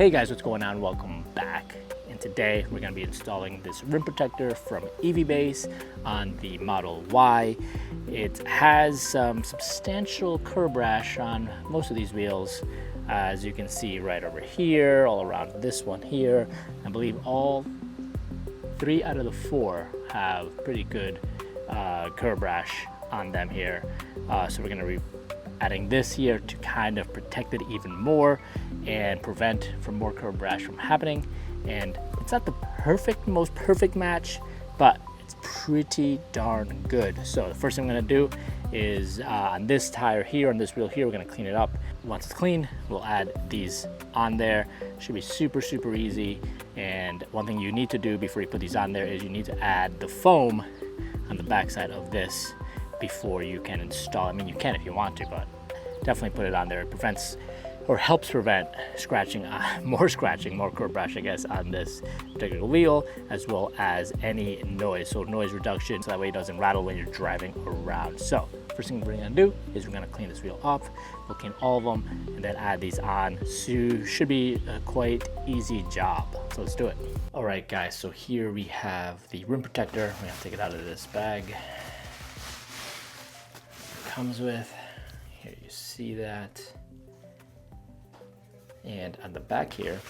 Hey guys, what's going on? Welcome back. And today we're going to be installing this rim protector from EVBASE on the Model Y. It has some substantial curb rash on most of these wheels, as you can see right over here, all around this one here. I believe all 3 out of the 4 have pretty good curb rash on them here. So we're going to be adding this here to kind of protect it even more and prevent from more curb rash from happening. And it's not the most perfect match, but it's pretty darn good. So the first thing I'm gonna do is on this tire here, on this wheel here, we're gonna clean it up. Once it's clean, we'll add these on there. Should be super easy. And one thing you need to do before you put these on there is you need to add the foam on the backside of this before you can install. I mean, you can if you want to, but definitely put it on there. It prevents or helps prevent scratching, more curb rash, I guess, on this particular wheel, as well as any noise. So noise reduction, so that way it doesn't rattle when you're driving around. So first thing we're gonna do is we're gonna clean this wheel off. We'll clean all of them and then add these on. So should be a quite easy job. So let's do it. All right, guys, so here we have the rim protector. We're gonna take it out of this bag. Comes with. Here you see that. And on the back here,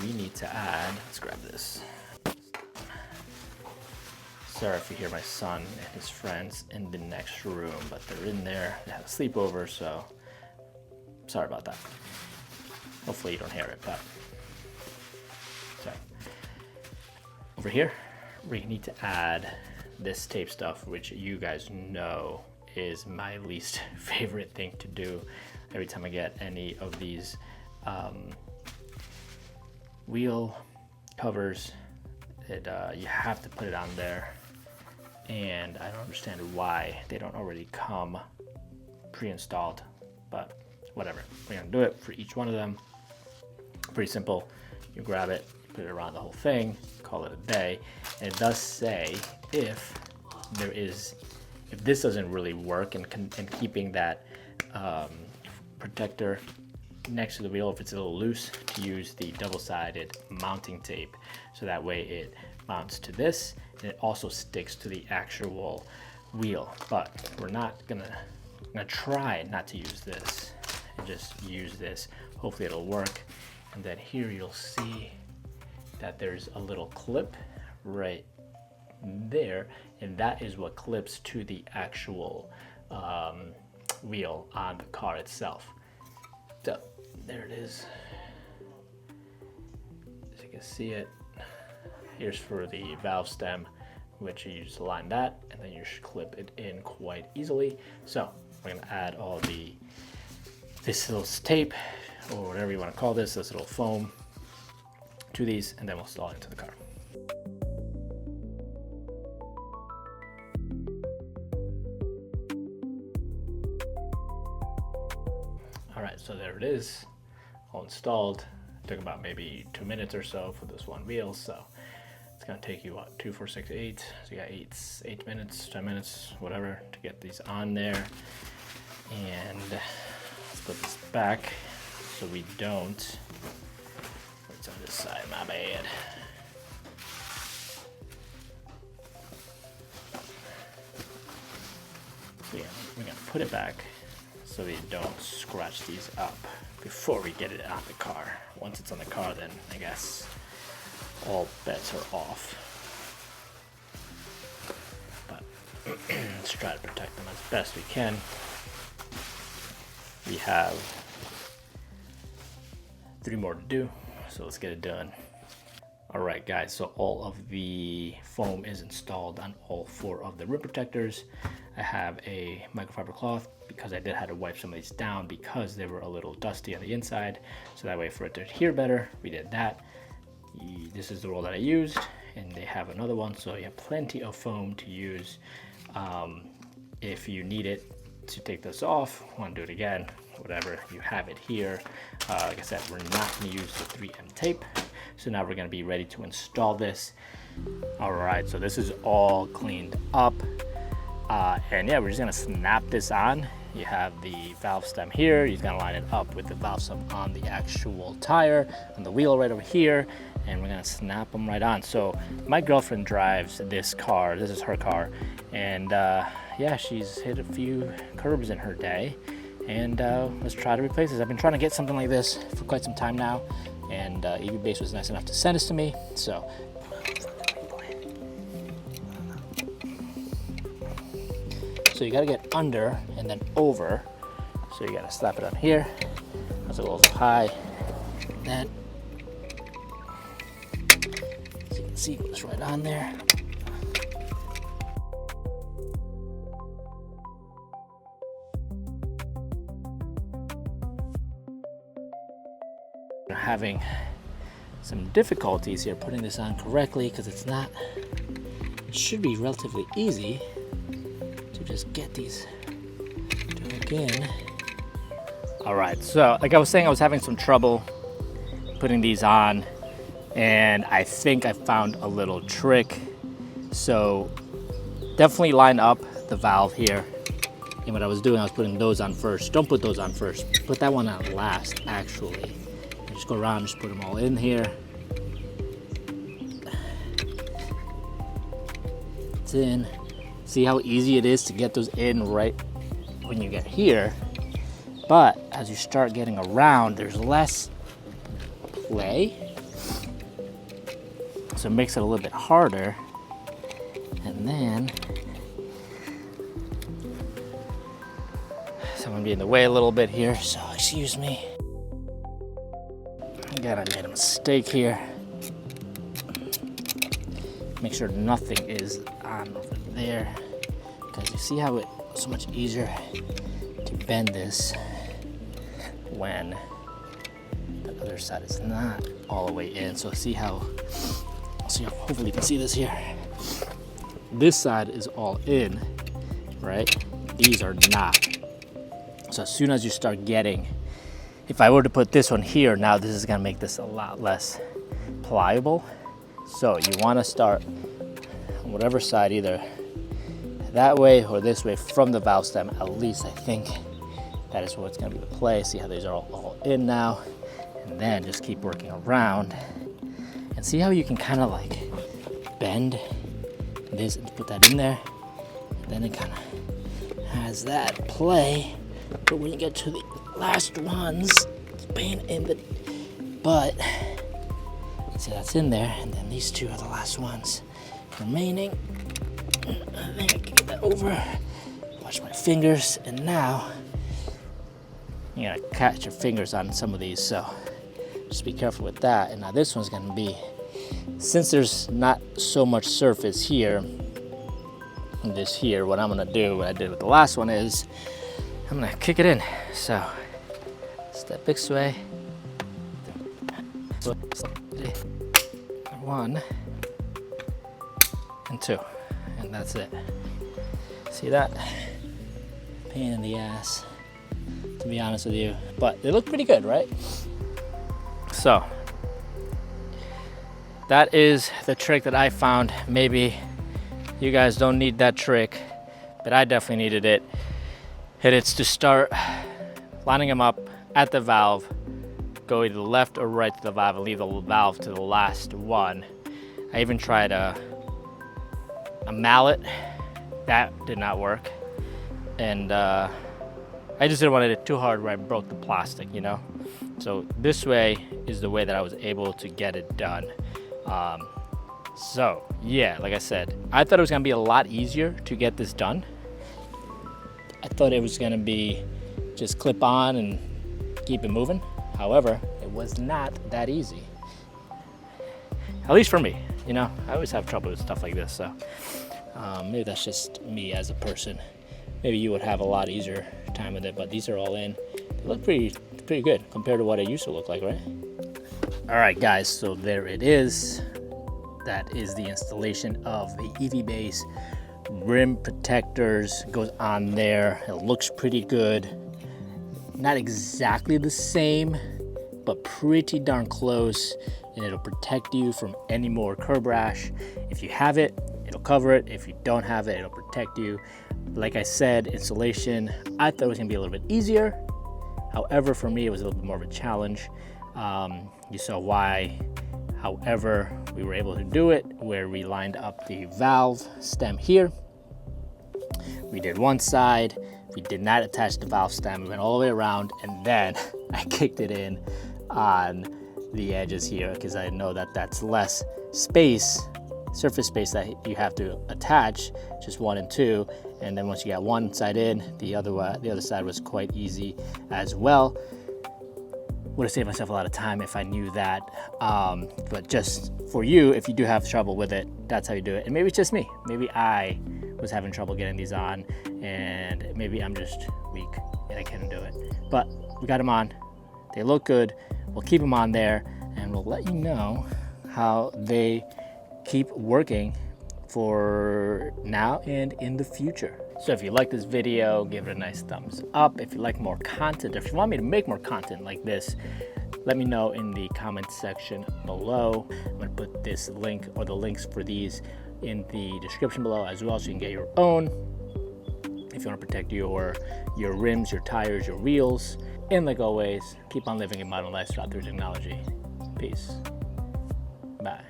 we need to add, let's grab this. Sorry if you hear my son and his friends in the next room, but they're in there. They had a sleepover, so sorry about that. Hopefully you don't hear it, but sorry. Over here, we need to add this tape stuff, which you guys know is my least favorite thing to do. Every time I get any of these wheel covers, you have to put it on there, and I don't understand why they don't already come pre-installed, but whatever. We're gonna do it for each one of them. Pretty simple. You grab it, put it around the whole thing, call it a day, and it does say if this doesn't really work in keeping that protector next to the wheel, if it's a little loose, to use the double-sided mounting tape, so that way it mounts to this and it also sticks to the actual wheel. But we're gonna try not to use this and just use this. Hopefully it'll work. And then here you'll see that there's a little clip right there, and that is what clips to the actual wheel on the car itself. So there it is. As you can see it, here's for the valve stem, which you just align that, and then you should clip it in quite easily. So we're gonna add all this little tape, or whatever you want to call this little foam, to these, and then we'll install it into the car. All right, so there it is, all installed. It took about maybe 2 minutes or so for this one wheel, so it's gonna take you, what, 2, 4, 6, 8, so you got 8 minutes, 10 minutes, whatever, to get these on there. And let's put this back so we don't, it's on this side, my bad. So yeah, we're gonna put it back so we don't scratch these up before we get it on the car. Once it's on the car, then I guess all bets are off. But let's try to protect them as best we can. We have 3 more to do, so let's get it done. All right, guys, so all of the foam is installed on all 4 of the rim protectors. I have a microfiber cloth because I did have to wipe some of these down because they were a little dusty on the inside. So that way, for it to adhere better, we did that. This is the roll that I used, and they have another one, so you have plenty of foam to use if you need it to take this off. Want to do it again, whatever, you have it here. Like I said, we're not going to use the 3M tape. So now we're going to be ready to install this. All right, so this is all cleaned up. And yeah, we're just going to snap this on You have the valve stem here. You're gonna line it up with the valve stem on the actual tire, on the wheel right over here, and we're gonna snap them right on. So my girlfriend drives this car. This is her car, and yeah, she's hit a few curbs in her day, and let's try to replace this. I've been trying to get something like this for quite some time now, and EVBASE was nice enough to send this to me. So you gotta get under and then over. So you gotta slap it on here. That's a little high. Then, as you can see, it goes right on there. We're having some difficulties here putting this on correctly because it's not, it should be relatively easy to just get these to hook in. All right, so like I was saying, I was having some trouble putting these on, and I think I found a little trick. So definitely line up the valve here. And what I was doing, I was putting those on first. Don't put those on first. Put that one on last, actually. And just go around, just put them all in here. It's in. See how easy it is to get those in right when you get here. But as you start getting around, there's less play. So it makes it a little bit harder. And then, so I'm gonna be in the way a little bit here, so excuse me. Again, I made a mistake here. Make sure nothing is on over there, because you see how it's so much easier to bend this when the other side is not all the way in. So see how, hopefully you can see this here. This side is all in, right? These are not. So as soon as you start getting, if I were to put this one here, now this is gonna make this a lot less pliable. So you wanna start on whatever side, either that way or this way from the valve stem. At least I think that is what's gonna be the play. See how these are all in now? And then just keep working around and see how you can kind of like bend this and put that in there. And then it kind of has that play. But when you get to the last ones, it's a pain in the butt. See, that's in there, and then these two are the last ones remaining. I think I can get that over. Watch my fingers, and now you gotta catch your fingers on some of these, so just be careful with that. And now this one's gonna be, since there's not so much surface here, this here, what I'm gonna do, what I did with the last one is, I'm gonna kick it in. So step this way. 1 and 2, and that's it. See that? Pain in the ass, to be honest with you, but they look pretty good, right? So that is the trick that I found. Maybe you guys don't need that trick, but I definitely needed it. And it's to start lining them up at the valve, go either left or right to the valve, and leave the valve to the last one. I even tried a mallet. That did not work. And I just didn't want it too hard where I broke the plastic, you know? So this way is the way that I was able to get it done. So yeah, like I said, I thought it was gonna be a lot easier to get this done. I thought it was gonna be just clip on and keep it moving. However, it was not that easy. At least for me, you know, I always have trouble with stuff like this, so maybe that's just me as a person. Maybe you would have a lot easier time with it, but these are all in. They look pretty good compared to what it used to look like, right? All right, guys, so there it is. That is the installation of the EVBASE rim protectors. Goes on there. It looks pretty good. Not exactly the same, but pretty darn close, and it'll protect you from any more curb rash. If you have it, it'll cover it. If you don't have it, it'll protect you. Like I said, installation, I thought it was gonna be a little bit easier. However, for me, it was a little bit more of a challenge. You saw why. However, we were able to do it where we lined up the valve stem here. We did one side, we did not attach the valve stem, we went all the way around, and then I kicked it in on the edges here because I know that that's less space, surface space that you have to attach, just 1 and 2. And then once you got one side in, the other side was quite easy as well. Would have saved myself a lot of time if I knew that. But just for you, if you do have trouble with it, that's how you do it. And maybe it's just me. Maybe I was having trouble getting these on, and maybe I'm just weak and I couldn't do it. But we got them on. They look good. We'll keep them on there, and we'll let you know how they keep working for now and in the future. So if you like this video, give it a nice thumbs up. If you like more content, if you want me to make more content like this, let me know in the comment section below. I'm gonna put this link or the links for these in the description below as well, so you can get your own if you want to protect your rims, your tires, your wheels. And like always, keep on living a modern lifestyle through technology. Peace. Bye.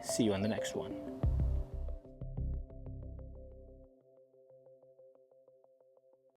See you on the next one.